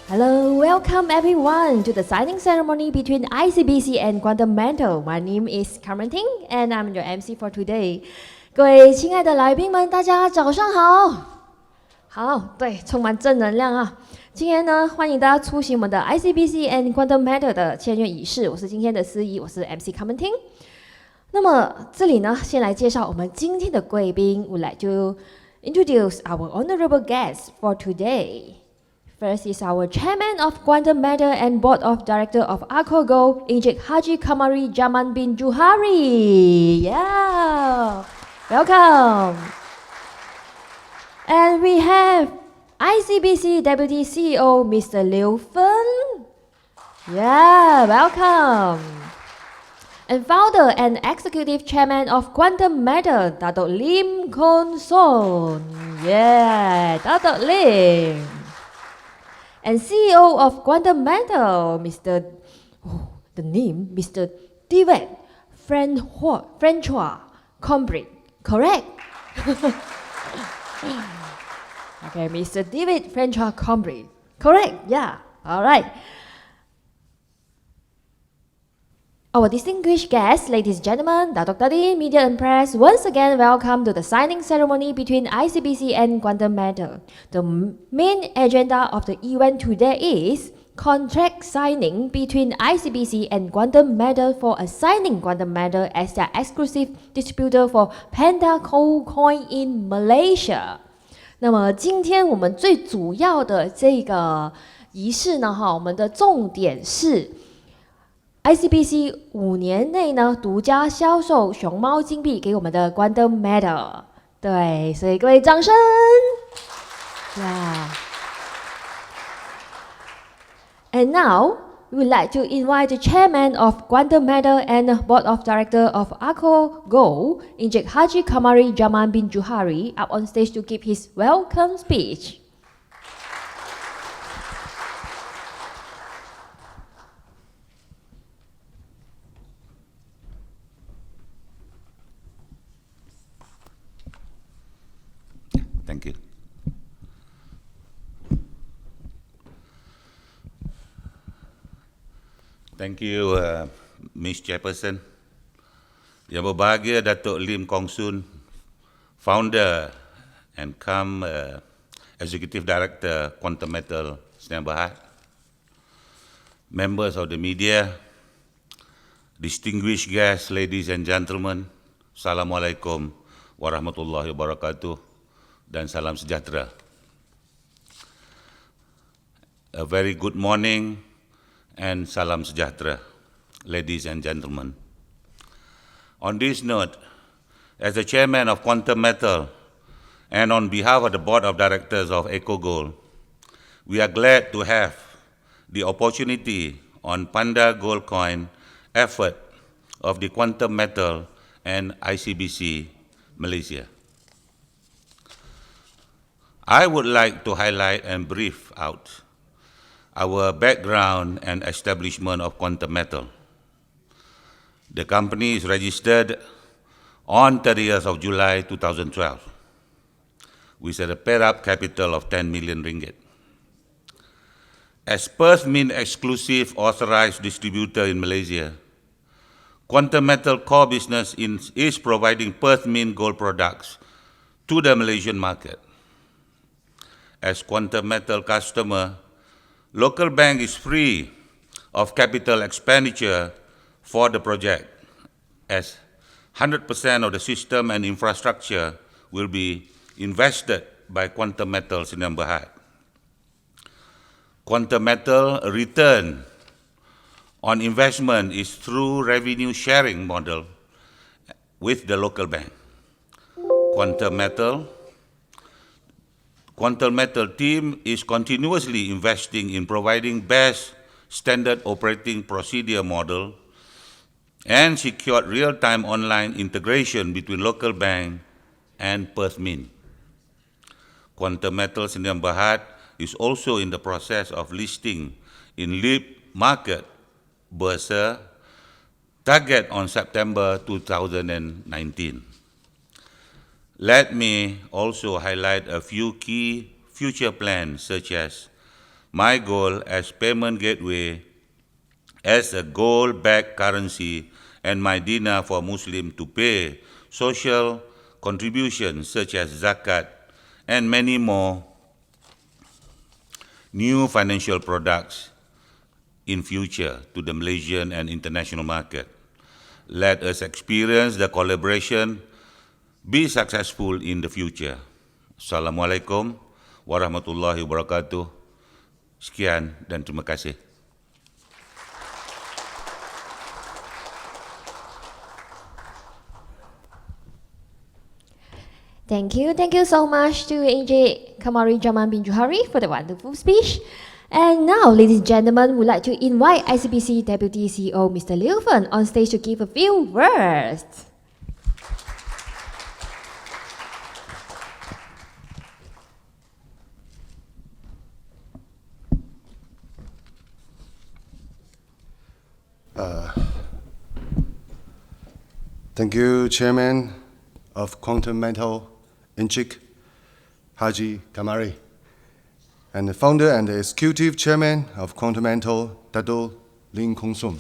Hello, welcome everyone to the signing ceremony between ICBC and Quantum Mental. My name is Cameron Ting, and I'm your MC for today. 各位亲爱的来宾们，大家早上好。好，对，充满正能量啊！今天呢，欢迎大家出席我们的 ICBC and Quantum Mental 的签约仪式。我是今天的司仪，我是 MC Cameron Ting。那么这里呢，先来介绍我们今天的贵宾。Would like to introduce our honorable guests for today. First is our Chairman of Quantum Matter and Board of Director of Akogo, Encik Haji Kamari Jaman bin Juhari. Yeah, welcome. And we have ICBC Deputy CEO, Mr. Liu Fen. Yeah, welcome. And Founder and Executive Chairman of Quantum Matter, Dato' Lim Kon Son. Yeah, Dato' Lim. And CEO of Quantum Mental, Mr. David Francois Combry, correct? Okay, Mr. David Francois Combry, correct? Yeah, all right. Our distinguished guests, ladies and gentlemen, Datuk Tadi, media and press, once again welcome to the signing ceremony between ICBC and Quantum Matter. The main agenda of the event today is contract signing between ICBC and Quantum Matter for assigning Quantum Matter as their exclusive distributor for Panda Cold Coin in Malaysia. 那么今天我们最主要的这个仪式呢，我们的重点是 ICBC 5年内呢，独家销售熊猫金币给我们的 Quantum Matter。对，所以各位掌声。Yeah. And now we would like to invite the Chairman of Quantum Matter and Board of Director of Akogo, Encik Haji Kamari Jaman bin Juhari, up on stage to give his welcome speech. Thank you. Thank you, Ms. Chairperson. Yang berbahagia Datuk Lim Kong Soon, Founder and Executive Director Quantum Metal Sdn Bhd. Members of the media, distinguished guests, ladies and gentlemen, Assalamualaikum warahmatullahi wabarakatuh. Dan salam sejahtera. A very good morning and salam sejahtera, ladies and gentlemen. On this note, as the chairman of Quantum Metal and on behalf of the board of directors of EcoGold, we are glad to have the opportunity on Panda Gold Coin effort of the Quantum Metal and ICBC Malaysia. I would like to highlight and brief out our background and establishment of Quantum Metal. The company is registered on 30th of July 2012 with a paid-up capital of 10 million ringgit. As Perth Mint exclusive authorized distributor in Malaysia, Quantum Metal core business is providing Perth Mint gold products to the Malaysian market. As Quantum Metal customer, local bank is free of capital expenditure for the project, as 100% of the system and infrastructure will be invested by Quantum Metal Sdn Bhd. Quantum Metal return on investment is through revenue sharing model with the local bank. Quantum Metal team is continuously investing in providing best standard operating procedure model and secured real-time online integration between local bank and Perth Mint. Quantum Metal Sdn Bhd is also in the process of listing in LIP market Bursa, target on September 2019. Let me also highlight a few key future plans, such as my goal as payment gateway as a gold-backed currency and my dinar for Muslims to pay social contributions such as zakat and many more new financial products in future to the Malaysian and international market. Let us experience the collaboration, be successful in the future. Assalamualaikum warahmatullahi wabarakatuh. Sekian dan terima kasih. Thank you so much to AJ Kamari Jaman bin Johari for the wonderful speech. And now, ladies and gentlemen, we'd like to invite ICBC Deputy CEO Mr. Liu Feng on stage to give a few words. Thank you, Chairman of Quantum Metal, Inchik, Haji Kamari, and the founder and the executive chairman of Quantum Metal, Dato Lim Kong Sum.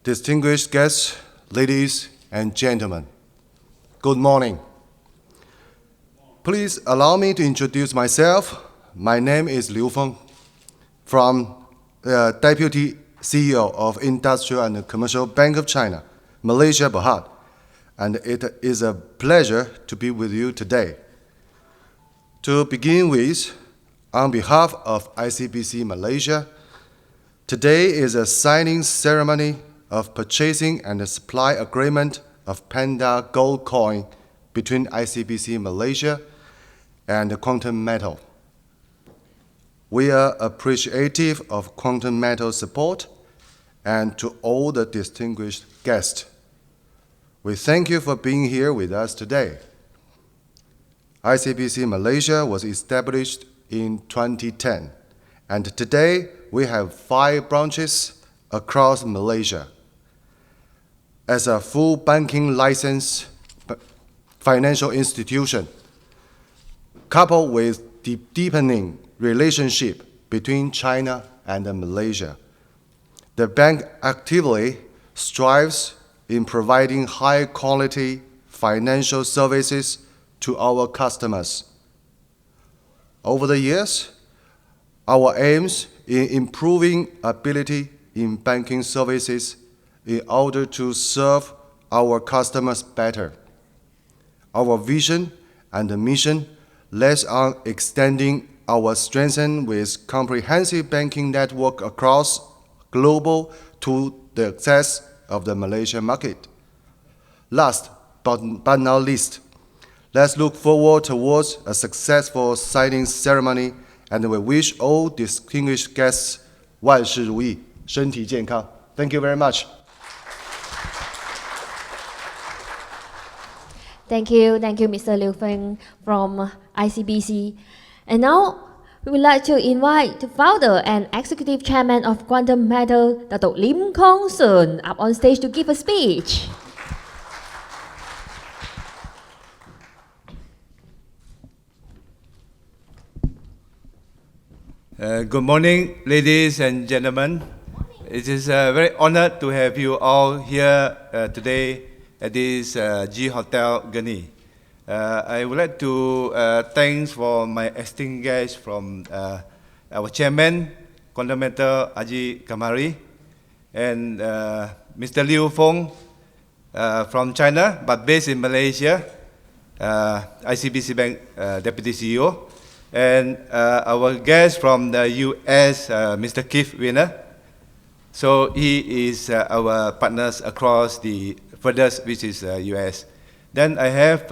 Distinguished guests, ladies and gentlemen, good morning. Please allow me to introduce myself. My name is Liu Feng, from Deputy CEO of Industrial and Commercial Bank of China, Malaysia, Berhad, and it is a pleasure to be with you today. To begin with, on behalf of ICBC Malaysia, today is a signing ceremony of purchasing and a supply agreement of Panda gold coin between ICBC Malaysia and Quantum Metal. We are appreciative of Quantum Metal support and to all the distinguished guests. We thank you for being here with us today. ICBC Malaysia was established in 2010, and today we have 5 branches across Malaysia. As a full banking license financial institution, coupled with the deepening relationship between China and Malaysia, the bank actively strives in providing high-quality financial services to our customers. Over the years, our aims in improving ability in banking services in order to serve our customers better. Our vision and mission lies on extending our strength with comprehensive banking network across global to the access of the Malaysian market. Last but not least, let's look forward towards a successful signing ceremony, and we wish all distinguished guests 万事如意，身体健康. Thank you very much. Thank you, Mr. Liu Feng from ICBC. And now, we would like to invite the founder and executive chairman of Quantum Metal, Dato Lim Kong Sun, up on stage to give a speech. Good morning, ladies and gentlemen. It is very honored to have you all here today at this G Hotel Gani. I would like to thanks for my esteemed guests from our chairman, Quantum Metal Haji Kamari, and Mr. Liu Feng from China, but based in Malaysia, ICBC Bank Deputy CEO, and our guest from the US, Mr. Keith Wiener. So he is our partners across the furthest, which is US. Then I have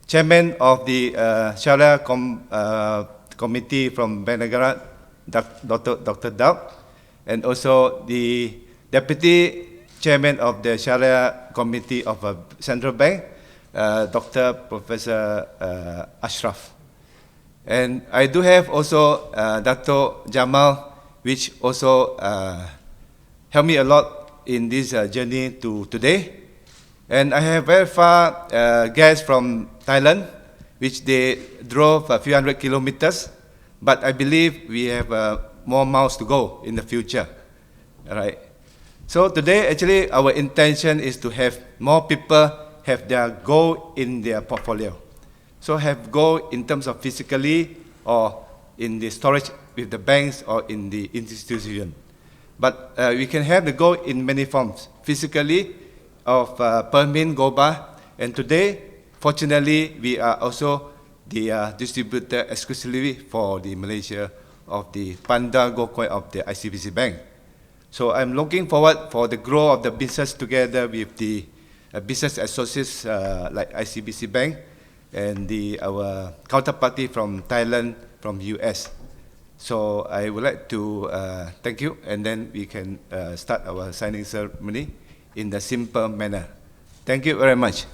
chairman of the Sharia committee from Bank Negara, Dr. Daud, and also the deputy chairman of the Sharia committee of Central Bank, Dr. Professor Ashraf. And I do have also Dr. Jamal, which also helped me a lot in this journey to today. And I have very far guests from Thailand, which they drove a few hundred kilometers but I believe we have more miles to go in the future. All right. So today, actually, our intention is to have more people have their goal in their portfolio. So have goal in terms of physically or in the storage with the banks or in the institution. But we can have the goal in many forms, physically of permanent gold bar. And today, fortunately, we are also the distributor exclusively for the Malaysia of the Panda Gold Coin of the ICBC Bank. So I'm looking forward for the growth of the business together with the business associates like ICBC Bank and our counterparty from Thailand, from US. So I would like to thank you, and then we can start our signing ceremony in the simple manner. Thank you very much.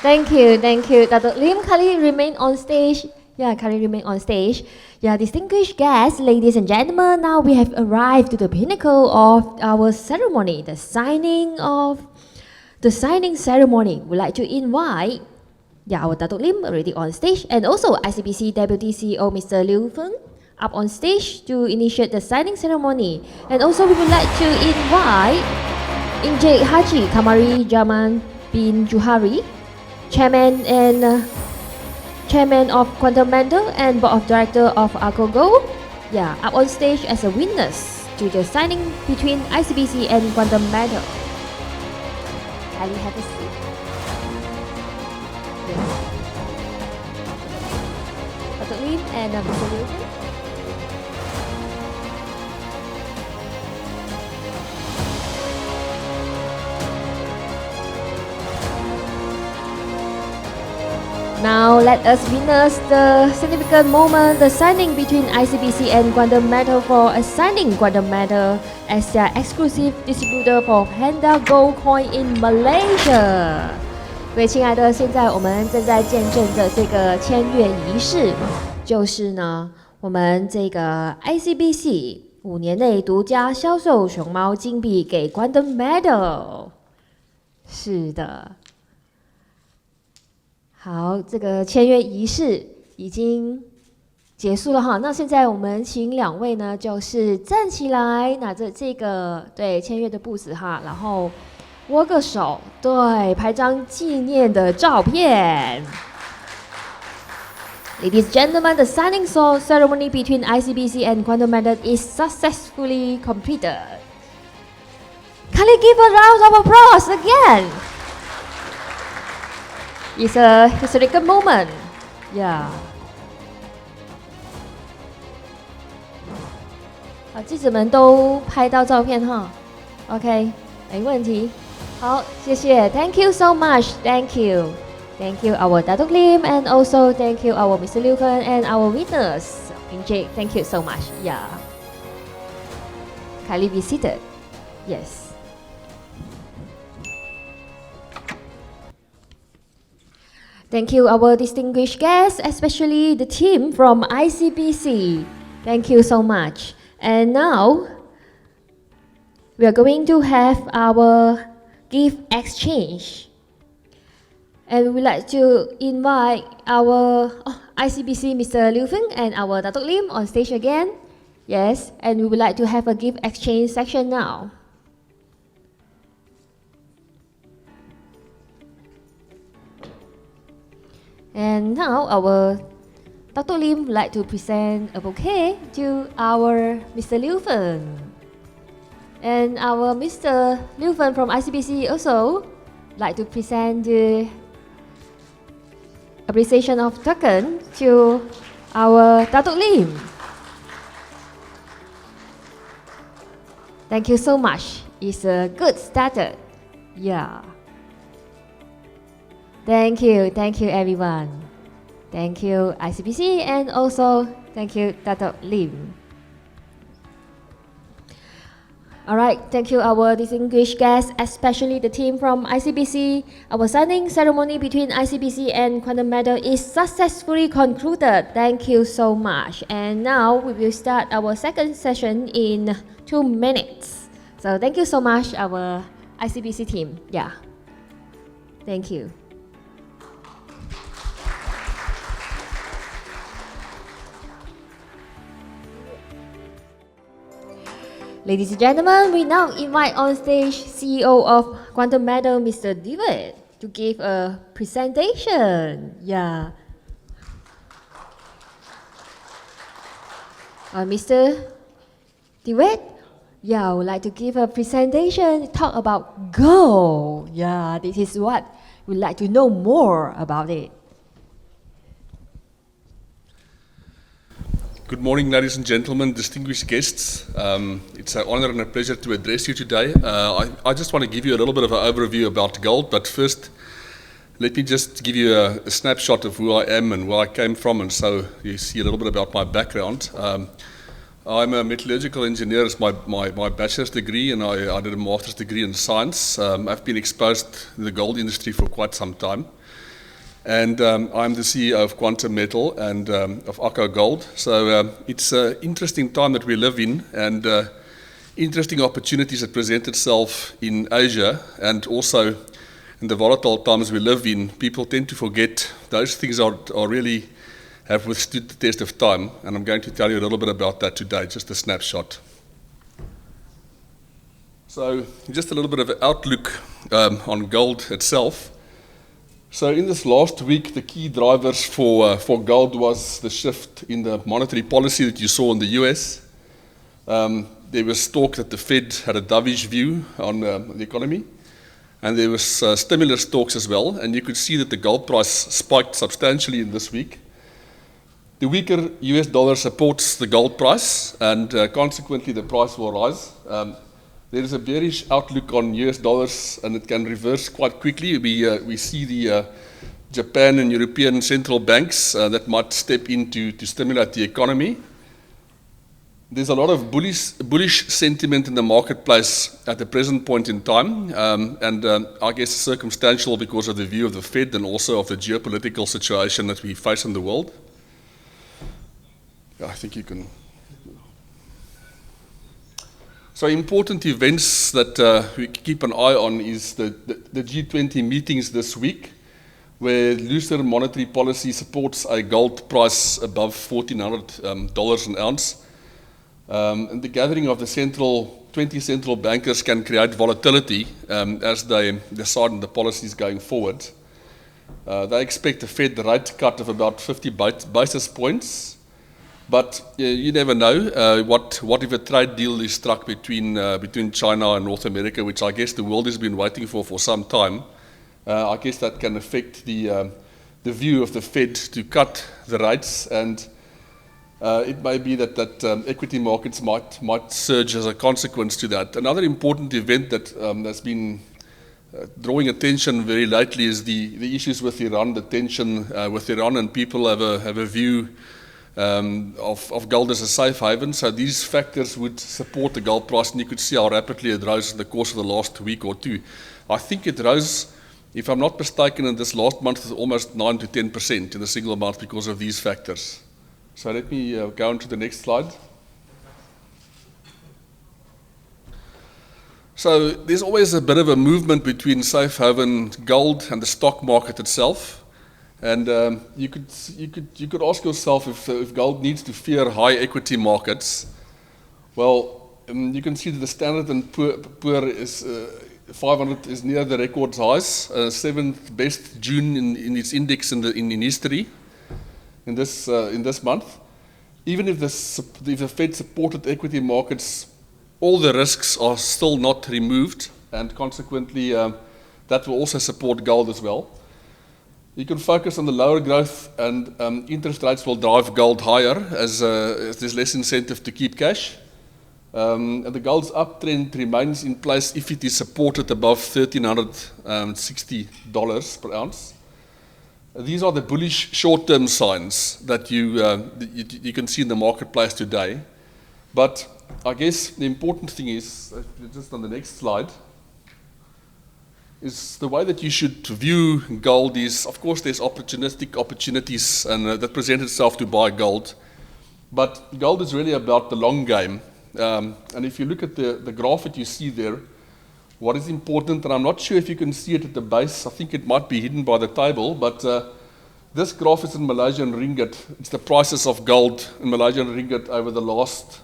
Thank you, thank you. Dato' Lim, kindly remain on stage. Yeah, kindly remain on stage. Yeah, distinguished guests, ladies and gentlemen, now we have arrived to the pinnacle of our ceremony, the signing ceremony. We'd like to invite our Dato' Lim already on stage, and also ICBC Deputy CEO Mr. Liu Feng up on stage to initiate the signing ceremony. And also we would like to invite Encik Haji Kamari Jaman bin Juhari, Chairman of Quantum Mental and Board of Director of Akogo, up on stage as a witness to the signing between ICBC and Quantum Mental. Kindly have a seat. Dato' Lim and Mr. Liu. Now let us witness the significant moment, the signing between ICBC and Quantum Metal for assigning Quantum Metal as their exclusive distributor for Panda Gold Coin in Malaysia. 各位亲爱的，现在我们正在见证着这个签约仪式，就是呢，我们这个 ICBC 5年内独家销售熊猫金币给 Quantum Metal。是的。好，这个签约仪式已经结束了哈。那现在我们请2位呢，就是站起来，拿着这个签约的簿子哈，然后握个手，拍张纪念的照片。Ladies and gentlemen, the signing ceremony between ICBC and Quantum Metal is successfully completed. Can you give a round of applause again? It's a historical moment. Yeah. 好，记者们都拍到照片哈。OK， 没问题。好，谢谢。Thank you so much. Thank you. Thank you our Dato' Lim, and also thank you our Mr. Liu Fen and our witness, Encik. Thank you so much. Yeah. Kindly be seated. Yes. Thank you, our distinguished guests, especially the team from ICBC. Thank you so much. And now, we are going to have our gift exchange. And we'd like to invite our ICBC Mr. Liu Feng and our Dato' Lim on stage again. Yes, and we would like to have a gift exchange section now. And now our Dato' Lim would like to present a bouquet to our Mr. Liu Fen. And our Mr. Liu Fen from ICBC also like to present the appreciation of token to our Dato' Lim. Thank you so much. It's a good starter. Yeah. Thank you everyone. Thank you ICBC, and also thank you Dato' Lim. Alright, thank you our distinguished guests, especially the team from ICBC. Our signing ceremony between ICBC and Quantum Metal is successfully concluded. Thank you so much. And now we will start our second session in 2 minutes. So thank you so much our ICBC team. Yeah. Thank you. Ladies and gentlemen, we now invite on stage CEO of Quantum Metal, Mr. David, to give a presentation. Yeah. Mr. David, yeah, I would like to give a presentation, talk about gold. Yeah, this is what we'd like to know more about it. Good morning, ladies and gentlemen, distinguished guests. It's an honor and a pleasure to address you today. I just want to give you a little bit of an overview about gold, but first, let me just give you a snapshot of who I am and where I came from, and so you see a little bit about my background. I'm a metallurgical engineer as my bachelor's degree, and I did a master's degree in science. I've been exposed to the gold industry for quite some time. And I'm the CEO of Quantum Metal and of Akko Gold. So it's an interesting time that we live in, and interesting opportunities that present itself in Asia, and also in the volatile times we live in. People tend to forget those things are really have withstood the test of time, and I'm going to tell you a little bit about that today, just a snapshot. So just a little bit of an outlook on gold itself. So in this last week, the key drivers for gold was the shift in the monetary policy that you saw in the US. There was talk that the Fed had a dovish view on the economy, and there was stimulus talks as well, and you could see that the gold price spiked substantially in this week. The weaker US dollar supports the gold price, and consequently the price will rise. There is a bearish outlook on US dollars, and it can reverse quite quickly. We see the Japan and European central banks that might step in to stimulate the economy. There's a lot of bullish sentiment in the marketplace at the present point in time, and I guess circumstantial because of the view of the Fed and also of the geopolitical situation that we face in the world. I think you can... So important events that we keep an eye on is the G20 meetings this week, where looser monetary policy supports a gold price above $1,400 an ounce. And the gathering of the 20 central bankers can create volatility as they decide on the policies going forward. They expect a Fed rate cut of about 50 basis points. But you never know what if a trade deal is struck between China and North America, which I guess the world has been waiting for some time. I guess that can affect the view of the Fed to cut the rates, and it may be that equity markets might surge as a consequence to that. Another important event that has been drawing attention very lately is the issues with Iran, the tension with Iran, and people have a view of gold as a safe haven. So these factors would support the gold price, and you could see how rapidly it rose in the course of the last week or two. I think it rose, if I'm not mistaken, in this last month almost 9 to 10% in a single month because of these factors. So let me go on to the next slide. So there's always a bit of a movement between safe haven gold and the stock market itself. And you could ask yourself if gold needs to fear high equity markets. Well, you can see that the Standard and Poor is 500 is near the record highs, seventh best June in its index in history in this month. Even if the Fed supported equity markets, all the risks are still not removed, and consequently that will also support gold as well. You can focus on the lower growth, and interest rates will drive gold higher as there's less incentive to keep cash. And the gold's uptrend remains in place if it is supported above $1,360 per ounce. These are the bullish short-term signs that you can see in the marketplace today. But I guess the important thing is, just on the next slide, is the way that you should view gold is, of course, there's opportunistic opportunities and that present itself to buy gold. But gold is really about the long game. And if you look at the graph that you see there, what is important, and I'm not sure if you can see it at the base, I think it might be hidden by the table, but this graph is in Malaysian ringgit. It's the prices of gold in Malaysian ringgit over the last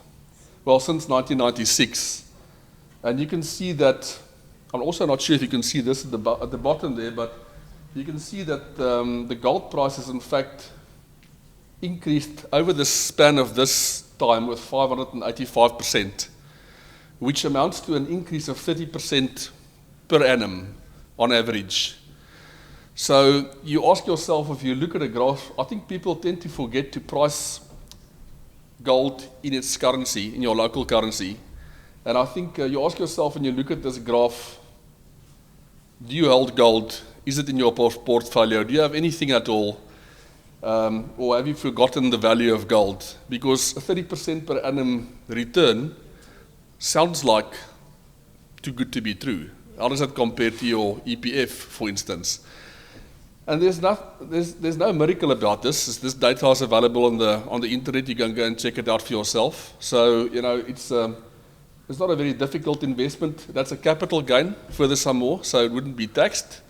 well, since 1996. And you can see that, I'm also not sure if you can see this at the bottom there, but you can see that the gold price has in fact increased over the span of this time with 585%, which amounts to an increase of 30% per annum on average. So you ask yourself, if you look at a graph, I think people tend to forget to price gold in its currency, in your local currency. And I think you ask yourself when you look at this graph, do you hold gold? Is it in your portfolio? Do you have anything at all? Or have you forgotten the value of gold? Because a 30% per annum return sounds like too good to be true. How does that compare to your EPF, for instance? And there's no miracle about this. This data is available on the internet. You can go and check it out for yourself. So, you know, it's not a very difficult investment. That's a capital gain, further some more, so it wouldn't be taxed.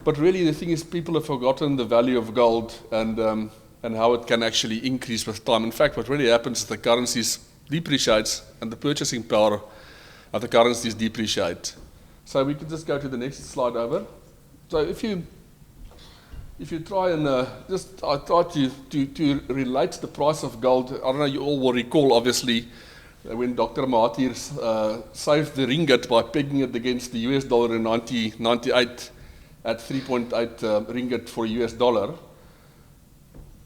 But really the thing is people have forgotten the value of gold and how it can actually increase with time. In fact, what really happens is the currencies depreciates and the purchasing power of the currencies depreciate. So we can just go to the next slide over. So if you try and I try to relate the price of gold. I don't know, you all will recall obviously when Dr. Mahathir saved the ringgit by pegging it against the US dollar in 1998 at 3.8 ringgit for a US dollar.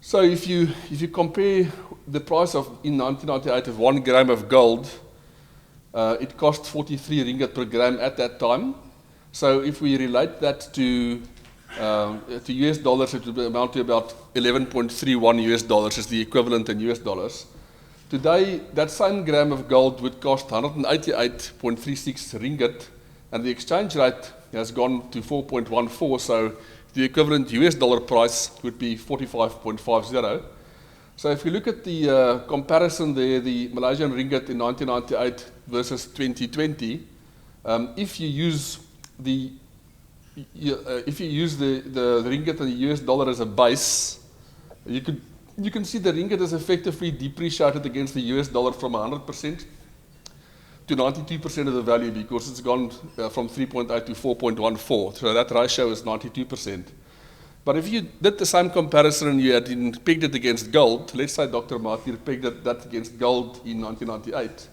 So if you compare the price of in 1998 of 1 gram of gold, it cost 43 ringgit per gram at that time. So if we relate that to US dollars, it would amount to about 11.31 US dollars is the equivalent in US dollars. Today, that same gram of gold would cost 188.36 ringgit, and the exchange rate has gone to 4.14, so the equivalent US dollar price would be 45.50. So if you look at the comparison there, the Malaysian ringgit in 1998 versus 2020, if you use the ringgit and the US dollar as a base, you can see the ringgit is effectively depreciated against the US dollar from 100% to 92% of the value because it's gone from 3.8 to 4.14. So that ratio is 92%. But if you did the same comparison and you had pegged it against gold, let's say Dr. Mahathir pegged that against gold in 1998,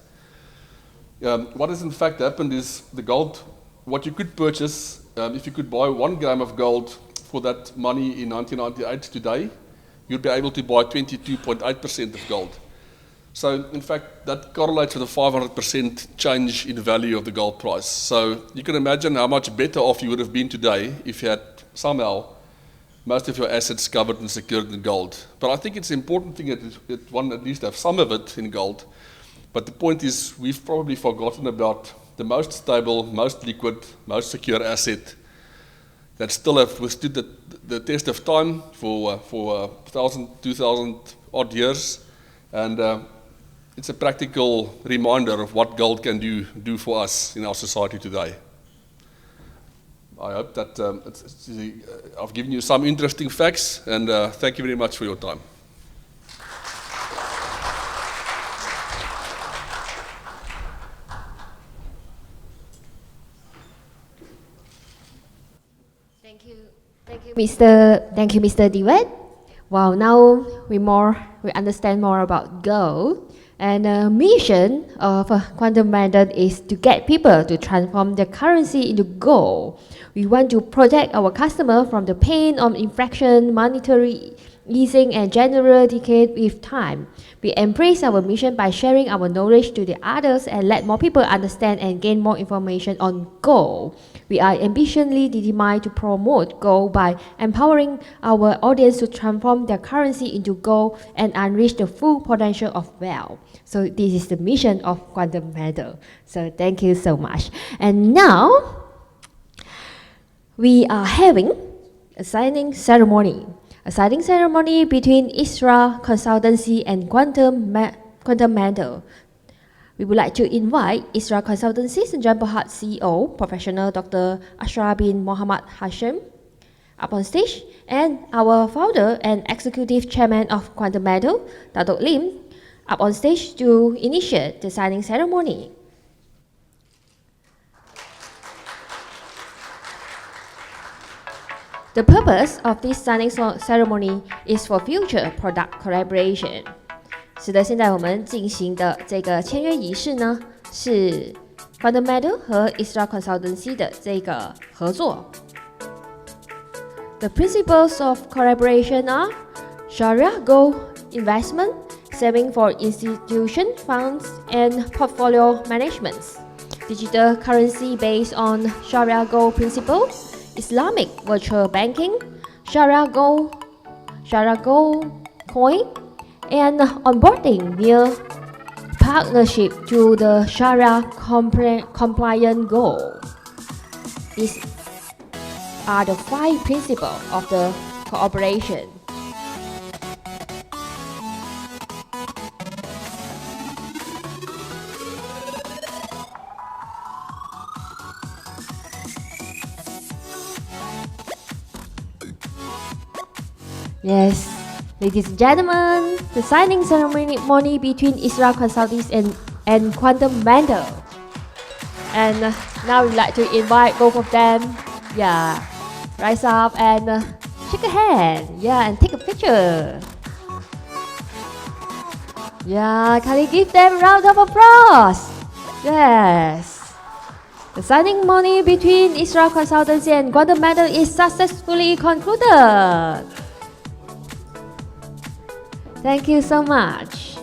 what has in fact happened is the gold, what you could purchase, if you could buy 1 gram of gold for that money in 1998 today, you'd be able to buy 22.8% of gold. So in fact, that correlates with a 500% change in value of the gold price. So you can imagine how much better off you would have been today if you had somehow most of your assets covered and secured in gold. But I think it's an important thing that one at least have some of it in gold. But the point is, we've probably forgotten about the most stable, most liquid, most secure asset that still have withstood the test of time for 1,000, 2,000 odd years. And it's a practical reminder of what gold can do for us in our society today. I hope that I've given you some interesting facts, and thank you very much for your time. Thank you, Mr. Dewett. Wow, now we understand more about gold. And the mission of Quantum Method is to get people to transform their currency into gold. We want to protect our customer from the pain of inflation, monetary easing, and general decay with time. We embrace our mission by sharing our knowledge to the others and let more people understand and gain more information on gold. We are ambitiously determined to promote gold by empowering our audience to transform their currency into gold and unleash the full potential of wealth. So this is the mission of Quantum Method. So thank you so much. And now we are having a signing ceremony. A signing ceremony between ISRA Consultancy and Quantum Method. We would like to invite ISRA Consultancy's Joint Berhad CEO, Professional Dr. Ashraf bin Mohammed Hashim, up on stage, and our founder and executive chairman of Quantum Method, Dato' Lim, up on stage to initiate the signing ceremony. The purpose of this signing ceremony is for future product collaboration. 是的，现在我们进行的这个签约仪式呢，是 Fundamental 和 Isra Consultancy 的这个合作。The principles of collaboration are Sharia goal investment, saving for institution funds, and portfolio management. Digital currency based on Sharia goal principle, Islamic virtual banking, Sharia goal coin, and onboarding new partnership to the Sharia compliant goal. These are the 5 principles of the cooperation. Yes, ladies and gentlemen, the signing ceremony between Isra Consultants and Quantum Mental. And now we'd like to invite both of them, rise up and shake a hand, and take a picture. Can we give them a round of applause? Yes. The signing ceremony between Isra Consultancy and Quantum Mental is successfully concluded. Thank you so much.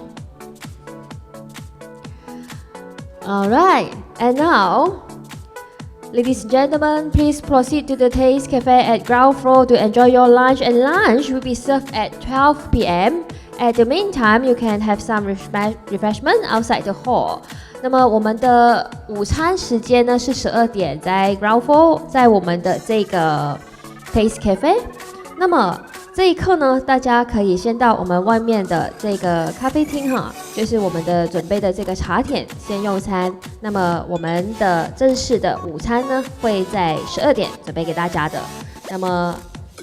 Alright, and now, ladies and gentlemen, please proceed to the Taste Cafe at ground floor to enjoy your lunch, and lunch will be served at 12 p.m. At the meantime, you can have some refreshment outside the hall. 那么我们的午餐时间呢是12点，在 ground floor， 在我们的这个 Taste Cafe。那么这一刻呢，大家可以先到我们外面的这个咖啡厅哈，就是我们的准备的这个茶点先用餐。那么我们的正式的午餐呢，会在12点准备给大家的。那么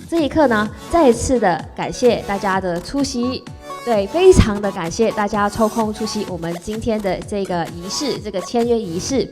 这一刻呢，再次的感谢大家的出席。对，非常的感谢大家抽空出席我们今天的这个仪式，这个签约仪式。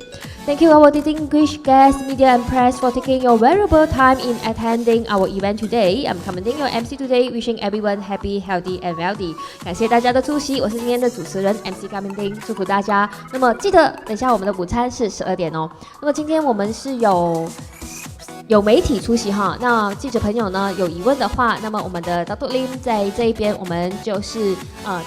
Thank you our distinguished guests, media and press for taking your valuable time in attending our event today. I'm commending your MC today, wishing everyone happy, healthy and wealthy. 感谢大家的出席，我是今天的主持人 MC 卡明丁，祝福大家。那么记得等一下我们的午餐是12点哦。那么今天我们是有媒体出席哈，那记者朋友呢有疑问的话，那么我们的 Dr. Lim 在这一边，我们就是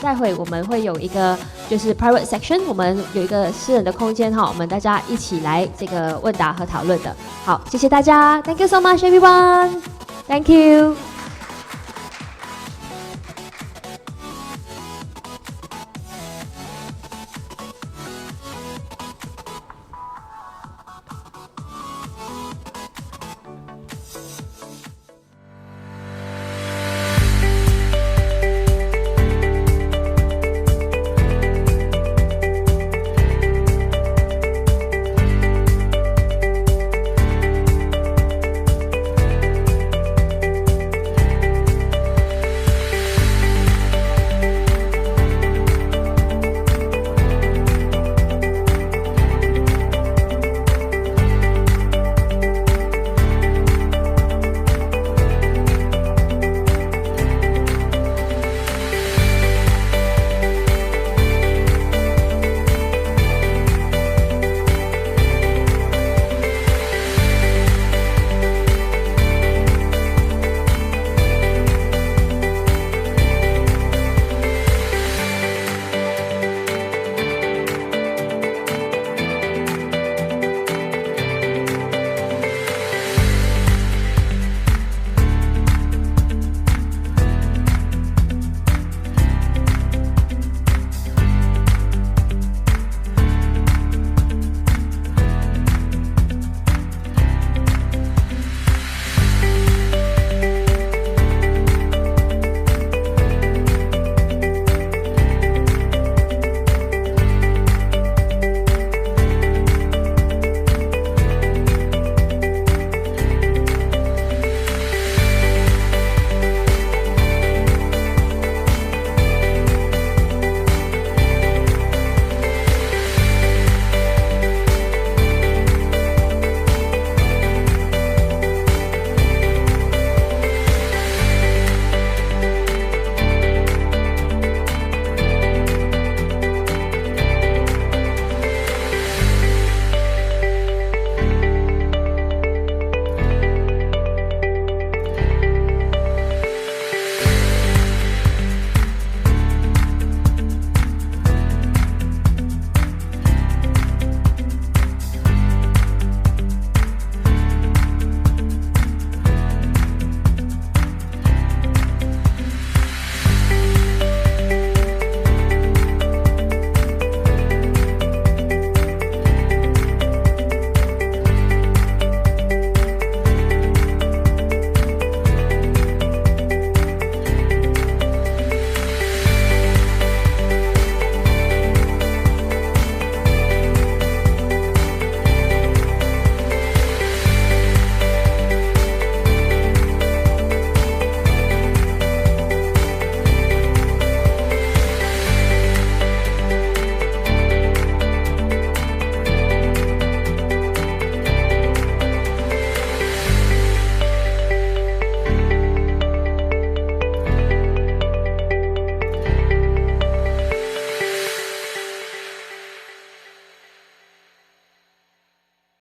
待会我们会有一个就是 private section， 我们有一个私人的空间哈，我们大家一起来这个问答和讨论的。好，谢谢大家 ，Thank you so much everyone，Thank you。